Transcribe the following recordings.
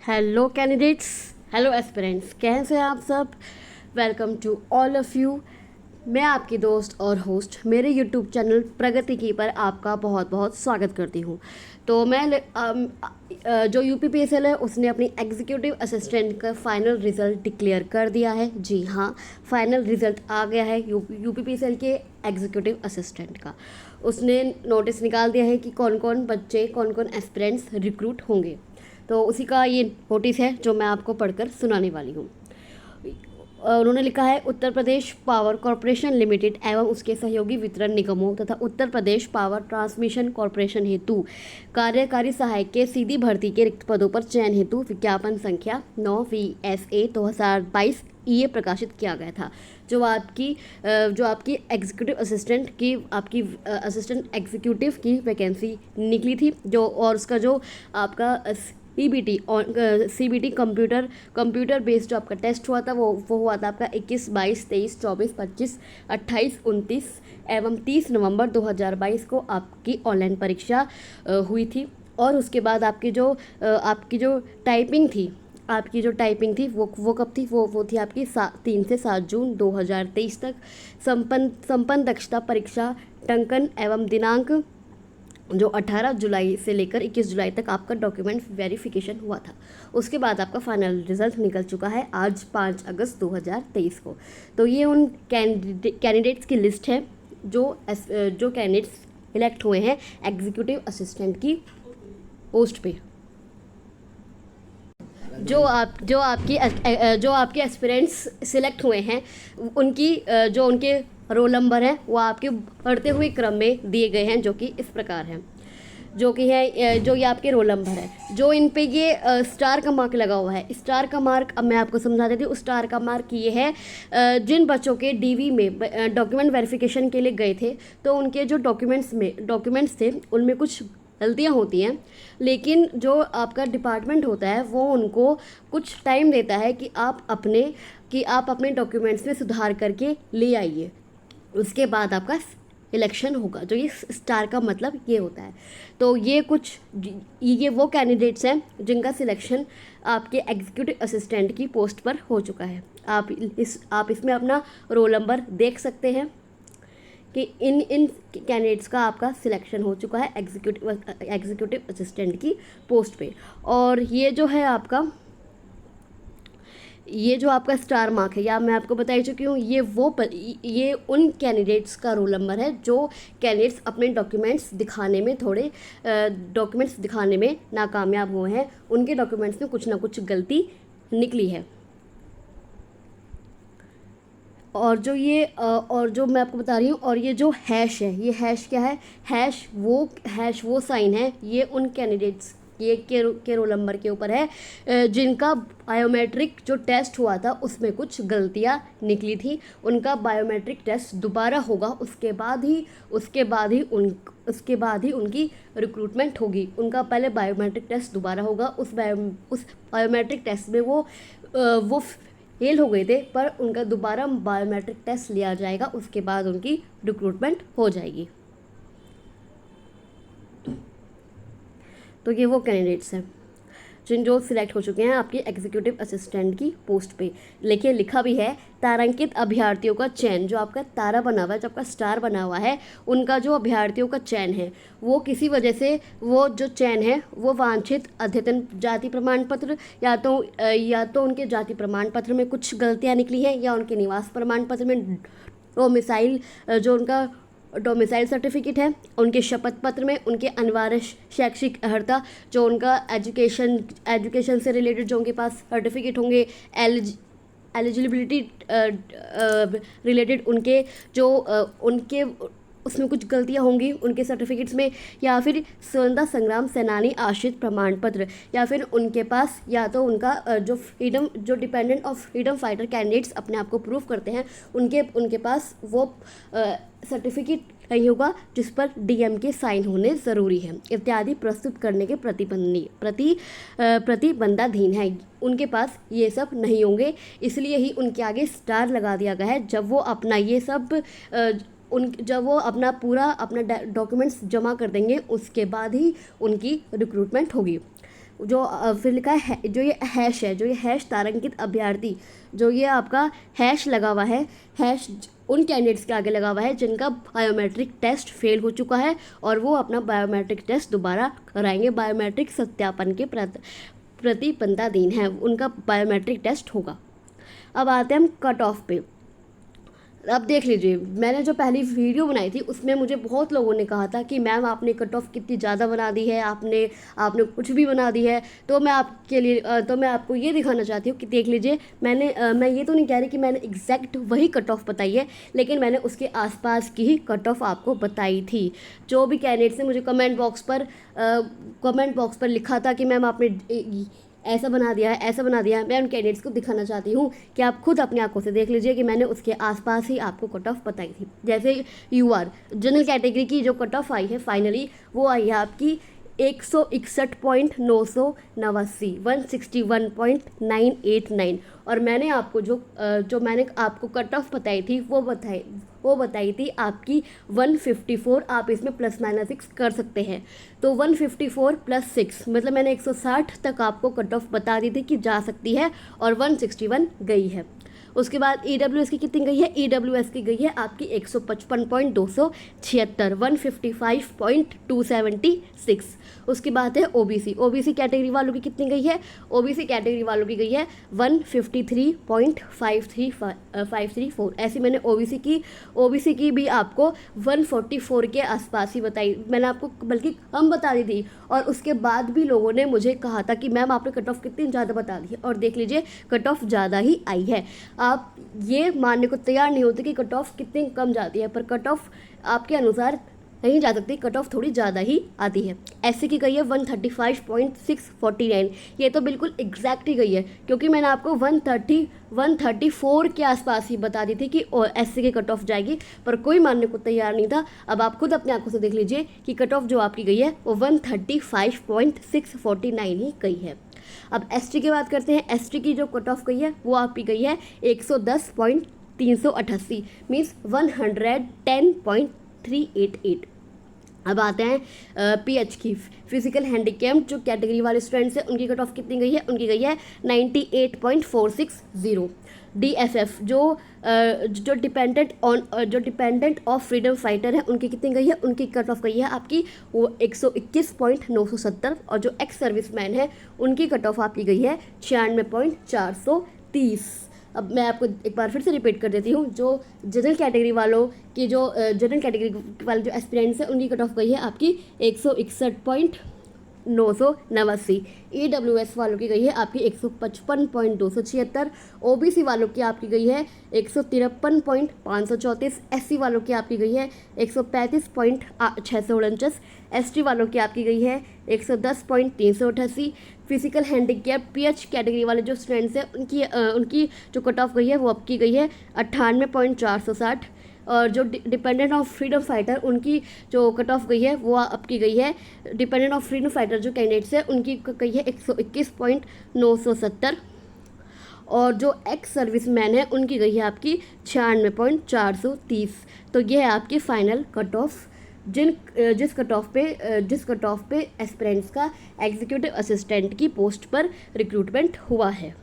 Hello candidates, hello aspirants, कैसे हैं आप सब। Welcome to all of you. मैं आपकी दोस्त और होस्ट मेरे यूट्यूब चैनल प्रगति की पर आपका बहुत बहुत स्वागत करती हूँ। तो जो यूपीपीएसएल है उसने अपनी एग्जीक्यूटिव असिस्टेंट का फाइनल रिज़ल्ट डिक्लेयर कर दिया है। जी हाँ, फाइनल रिज़ल्ट आ गया है यूपीपीएसएल के एग्जीक्यूटिव असिस्टेंट का। उसने नोटिस निकाल दिया है कि कौन कौन बच्चे, कौन कौन एस्पिरेंट्स रिक्रूट होंगे। तो उसी का ये नोटिस है जो मैं आपको पढ़कर सुनाने वाली हूँ। उन्होंने लिखा है, Uttar Pradesh power corporation limited एवं उसके सहयोगी वितरण निगमों तथा Uttar Pradesh power transmission corporation हेतु कार्यकारी सहायक के सीधी भर्ती के रिक्त पदों पर चयन हेतु विज्ञापन संख्या 9 VSA 2022 ये प्रकाशित किया गया था। जो आपकी एग्जीक्यूटिव असिस्टेंट की असिस्टेंट एग्जीक्यूटिव की वैकेंसी निकली थी, जो और उसका जो आपका CBT कंप्यूटर बेस्ड जो आपका टेस्ट हुआ था वो हुआ था आपका 21, 22, 23, 24, 25, 28, 29 एवं 30 नवंबर 2022 को आपकी ऑनलाइन परीक्षा हुई थी। और उसके बाद आपकी जो टाइपिंग थी वो कब थी, वो थी आपकी 3 से 7 जून 2023 तक। संपन्न दक्षता परीक्षा टंकन एवं दिनांक जो 18 जुलाई से लेकर 21 जुलाई तक आपका डॉक्यूमेंट वेरिफिकेशन हुआ था। उसके बाद आपका फाइनल रिजल्ट निकल चुका है आज 5 अगस्त 2023 को। तो ये उन कैंडिडेट्स की लिस्ट है जो कैंडिडेट्स इलेक्ट हुए हैं एग्जीक्यूटिव असिस्टेंट की पोस्ट पे। जो आपके एस्पिरेंट्स सिलेक्ट हुए हैं जो उनके रोल नंबर है वो आपके बढ़ते हुए क्रम में दिए गए हैं, जो कि इस प्रकार हैं। जो ये आपके रोल नंबर है, जो इन पे ये स्टार का मार्क लगा हुआ है। स्टार का मार्क अब मैं आपको समझा देती हूँ। स्टार का मार्क ये है, जिन बच्चों के डीवी में डॉक्यूमेंट वेरिफिकेशन के लिए गए थे तो उनके जो डॉक्यूमेंट्स थे उनमें कुछ गलतियाँ होती हैं, लेकिन जो आपका डिपार्टमेंट होता है वो उनको कुछ टाइम देता है कि आप अपने डॉक्यूमेंट्स में सुधार करके ले आइए। उसके बाद आपका इलेक्शन होगा। जो ये स्टार का मतलब ये होता है। तो ये वो कैंडिडेट्स हैं जिनका सिलेक्शन आपके एग्जीक्यूटिव असिस्टेंट की पोस्ट पर हो चुका है। आप इसमें अपना रोल नंबर देख सकते हैं कि इन कैंडिडेट्स का आपका सिलेक्शन हो चुका है एग्जीक्यूटिव असिस्टेंट की पोस्ट पे। और ये जो आपका स्टार मार्क है, या मैं आपको बता ही चुकी हूँ, ये उन कैंडिडेट्स का रोल नंबर है जो कैंडिडेट्स अपने डॉक्यूमेंट्स दिखाने में नाकामयाब हुए हैं। उनके डॉक्यूमेंट्स में कुछ ना कुछ गलती निकली है। और जो मैं आपको बता रही हूँ, और ये जो हैश है, ये हैश क्या है, हैश वो साइन है, ये उन कैंडिडेट्स के रोल नंबर के ऊपर है जिनका बायोमेट्रिक जो टेस्ट हुआ था उसमें कुछ गलतियाँ निकली थी। उनका बायोमेट्रिक टेस्ट दोबारा होगा, उसके बाद ही उनकी रिक्रूटमेंट होगी। उनका पहले बायोमेट्रिक टेस्ट दोबारा होगा। उस बायोमेट्रिक टेस्ट में वो फेल हो गए थे, पर उनका दोबारा बायोमेट्रिक टेस्ट लिया जाएगा, उसके बाद उनकी रिक्रूटमेंट हो जाएगी। तो ये वो कैंडिडेट्स हैं जो सिलेक्ट हो चुके हैं आपके एग्जीक्यूटिव असिस्टेंट की पोस्ट पे। लेकिन लिखा भी है, तारांकित अभ्यर्थियों का चयन, जो आपका तारा बना हुआ है, जो आपका स्टार बना हुआ है, उनका जो अभ्यर्थियों का चयन है वो किसी वजह से वो वांछित अद्यतन जाति प्रमाण पत्र या तो उनके जाति प्रमाण पत्र में कुछ गलतियाँ निकली हैं, या उनके निवास प्रमाण पत्र में जो उनका डोमिसाइल सर्टिफिकेट है, उनके शपथ पत्र में उनके अनिवार्य शैक्षिक अर्हता, जो उनका एजुकेशन से रिलेटेड जो उनके पास सर्टिफिकेट होंगे, एलिजिबिलिटी रिलेटेड उनके उसमें कुछ गलतियां होंगी उनके सर्टिफिकेट्स में, या फिर स्वतंत्रता संग्राम सेनानी आश्रित प्रमाण पत्र, या फिर उनके पास या तो उनका जो dependent of freedom fighter candidates अपने आप को प्रूव करते हैं, उनके पास वो सर्टिफिकेट नहीं होगा जिस पर DM के साइन होने ज़रूरी है इत्यादि प्रस्तुत करने के प्रतिबंधाधीन है। उनके पास ये सब नहीं होंगे, इसलिए ही उनके आगे स्टार लगा दिया गया है। जब वो अपना डॉक्यूमेंट्स जमा कर देंगे उसके बाद ही उनकी रिक्रूटमेंट होगी। जो फिर लिखा है जो ये हैश है, जो ये हैश तारांकित अभ्यर्थी, जो ये आपका हैश लगा हुआ है, हैश उन कैंडिडेट्स के आगे लगा हुआ है जिनका बायोमेट्रिक टेस्ट फेल हो चुका है और वो अपना बायोमेट्रिक टेस्ट दोबारा कराएंगे। बायोमेट्रिक सत्यापन के प्रति 15 दिन है उनका बायोमेट्रिक टेस्ट होगा। अब आते हैं हम कट ऑफ पे। अब देख लीजिए, मैंने जो पहली वीडियो बनाई थी उसमें मुझे बहुत लोगों ने कहा था कि मैम आपने कट ऑफ कितनी ज़्यादा बना दी है, आपने कुछ भी बना दी है। तो मैं आपको ये दिखाना चाहती हूँ कि देख लीजिए, मैं ये तो नहीं कह रही कि मैंने एग्जैक्ट वही कट ऑफ बताई है, लेकिन मैंने उसके आसपास की ही कट ऑफ आपको बताई थी। जो भी कैंडिडेट्स ने मुझे कमेंट बॉक्स पर लिखा था कि मैम आपने ऐसा बना दिया है, ऐसा बना दिया है, मैं उन कैंडिडेट्स को दिखाना चाहती हूँ कि आप खुद अपनी आंखों से देख लीजिए कि मैंने उसके आसपास ही आपको कट ऑफ बताई थी। जैसे यूआर जनरल कैटेगरी की जो कट ऑफ आई है फाइनली, वो आई है आपकी 161.989, 161.989। और मैंने आपको जो मैंने आपको कट ऑफ बताई थी वो बताई थी आपकी 154। आप इसमें प्लस माइनस 6 कर सकते हैं, तो 154 + 6 मतलब मैंने 160 तक आपको कट ऑफ बता दी थी कि जा सकती है और 161 गई है। उसके बाद EWS की कितनी गई है? EWS की गई है आपकी 155.276, 155.276। उसके बाद है OBC कैटेगरी वालों की कितनी गई है? OBC कैटेगरी वालों की गई है 153.534। ऐसी मैंने OBC की भी आपको 144 के आसपास ही बताई, मैंने आपको बल्कि कम बता दी थी। और उसके बाद भी लोगों ने मुझे कहा था कि मैम आपने कट ऑफ कितनी ज़्यादा बता दी है, और देख लीजिए कट ऑफ ज़्यादा ही आई है। आप ये मानने को तैयार नहीं होते कि कट ऑफ कितनी कम जाती है, पर कट ऑफ आपके अनुसार नहीं जा सकती, कट ऑफ थोड़ी ज़्यादा ही आती है। SC की गई है 135.649, ये तो बिल्कुल एग्जैक्ट ही गई है, क्योंकि मैंने आपको 134 के आसपास ही बता दी थी कि SC की कट ऑफ जाएगी, पर कोई मानने को तैयार नहीं था। अब आप खुद अपनी आंखों से देख लीजिए कि कट ऑफ जो आपकी गई है वो 135.649 ही गई है। अब ST की बात करते हैं। ST की जो कट ऑफ गई है वो आपकी गई है 110.388, मीन्स 110.388। अब आते हैं PH की, फिजिकल हैंडीकैप्ड जो कैटेगरी वाले स्टूडेंट्स हैं उनकी कट ऑफ कितनी गई है? उनकी गई है 98.460। DFF जो डिपेंडेंट ऑफ फ्रीडम फाइटर है उनकी कितनी गई है? उनकी कट ऑफ गई है आपकी वो 121.970। और जो एक्स सर्विसमैन है उनकी कट ऑफ आपकी गई है 96.430। अब मैं आपको एक बार फिर से रिपीट कर देती हूँ, जो जनरल कैटेगरी वालों की जनरल कैटेगरी वाले जो एस्पिरेंट्स हैं उनकी कट ऑफ गई है आपकी 161.989। EWS वालों की गई है आपकी 155.276। OBC वालों की आपकी गई है 153.534। SC वालों की आपकी गई है 135.649। ST वालों की आपकी गई है 110.388। फिजिकल हैंडीकैप PH कैटेगरी वाले जो स्टूडेंट्स हैं उनकी जो कट ऑफ गई है वो आपकी गई है 98.460। और जो डिपेंडेंट ऑफ फ्रीडम फाइटर उनकी जो कट ऑफ गई है वो आपकी गई है, डिपेंडेंट ऑफ फ्रीडम फाइटर जो कैंडिडेट्स है उनकी गई है 121.970। और जो एक्स सर्विसमैन है उनकी गई है आपकी 96.430। तो ये है आपकी फाइनल कट ऑफ जिस कट ऑफ पे एस्पिरेंट्स का एग्जीक्यूटिव असिस्टेंट की पोस्ट पर रिक्रूटमेंट हुआ है।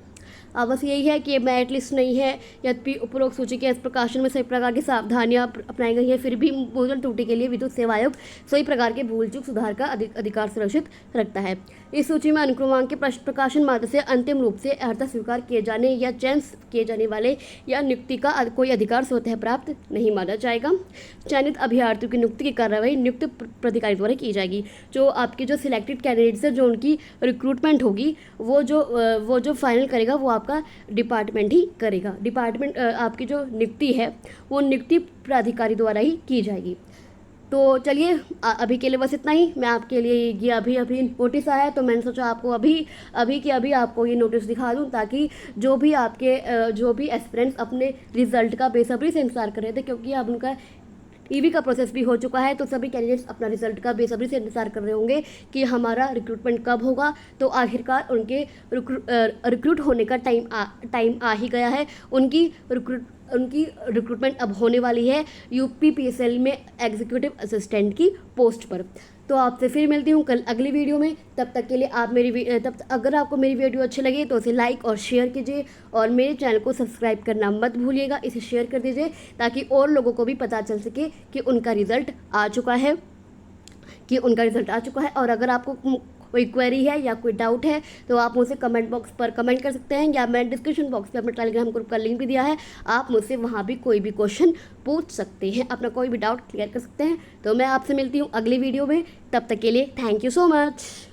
अब बस यही है कि मेरिट लिस्ट नहीं है, यद्यपि उपरोक्त सूची के प्रकाशन में सभी प्रकार की सावधानियां अपनाई गई हैं, फिर भी भूल त्रुटि के लिए विद्युत सेवा आयोग सभी प्रकार के भूल चूक सुधार का अधिकार सुरक्षित रखता है। इस सूची में अनुक्रमांक के प्रकाशन मात्र से अंतिम रूप से अर्हता स्वीकार किए जाने या चयन किए जाने वाले या नियुक्ति का कोई अधिकार स्वतः प्राप्त नहीं माना जाएगा। चयनित अभ्यर्थियों की नियुक्ति की कार्रवाई नियुक्त प्राधिकारी द्वारा की जाएगी। जो आपके जो सिलेक्टेड कैंडिडेट्स हैं जो उनकी रिक्रूटमेंट होगी वो जो फाइनल करेगा वो आपका डिपार्टमेंट ही करेगा। डिपार्टमेंट आपकी जो नियुक्ति है वो नियुक्ति प्राधिकारी द्वारा ही की जाएगी। तो चलिए अभी के लिए बस इतना ही। मैं आपके लिए ये अभी नोटिस आया है तो मैंने सोचा आपको अभी आपको ये नोटिस दिखा दूं, ताकि जो भी एस्पिरेंट्स अपने रिजल्ट का बेसब्री से इंतजार कर रहे थे, क्योंकि अब उनका EB का प्रोसेस भी हो चुका है, तो सभी कैंडिडेट्स अपना रिजल्ट का बेसब्री से इंतजार कर रहे होंगे कि हमारा रिक्रूटमेंट कब होगा। तो आखिरकार उनके रिक्रूट होने का टाइम आ ही गया है। उनकी उनकी रिक्रूटमेंट अब होने वाली है UPPSL में एग्जीक्यूटिव असिस्टेंट की पोस्ट पर। तो आपसे फिर मिलती हूँ कल अगली वीडियो में। तब तक के लिए आप अगर आपको मेरी वीडियो अच्छी लगी तो उसे लाइक और शेयर कीजिए और मेरे चैनल को सब्सक्राइब करना मत भूलिएगा, इसे शेयर कर दीजिए ताकि और लोगों को भी पता चल सके कि उनका रिज़ल्ट आ चुका है और अगर आपको कोई क्वेरी है या कोई डाउट है तो आप मुझसे कमेंट बॉक्स पर कमेंट कर सकते हैं, या मैं डिस्क्रिप्शन बॉक्स पे अपने टेलीग्राम ग्रुप का लिंक भी दिया है, आप मुझसे वहाँ भी कोई भी क्वेश्चन पूछ सकते हैं, अपना कोई भी डाउट क्लियर कर सकते हैं। तो मैं आपसे मिलती हूँ अगली वीडियो में, तब तक के लिए थैंक यू सो मच।